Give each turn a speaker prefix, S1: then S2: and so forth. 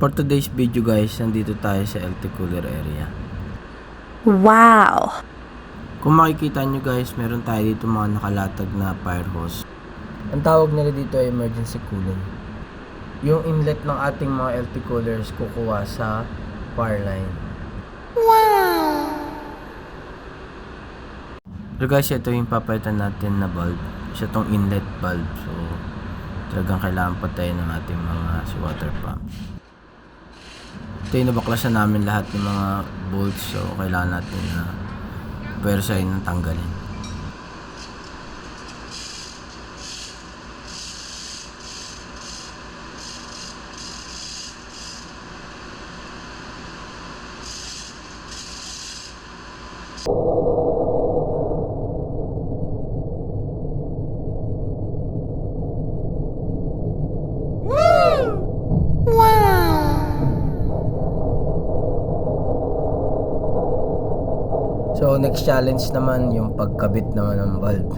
S1: For today's video guys, nandito tayo sa LT Cooler area.
S2: Wow!
S1: Kung makikita nyo guys, meron tayo dito mga nakalatag na fire hose. Ang tawag nila dito ay emergency cooling. Yung inlet ng ating mga LT coolers kukuha sa power line.
S2: Wow!
S1: So guys, ito yung papalitan natin na bulb. Siya tong inlet bulb. So, talagang kailangan patayin ng ating mga water pump. Ito yung nabaklasan namin lahat ng mga bolts. So, kailangan natin na pwersahin ng tanggalin. So next challenge naman yung pagkabit naman ng bulb.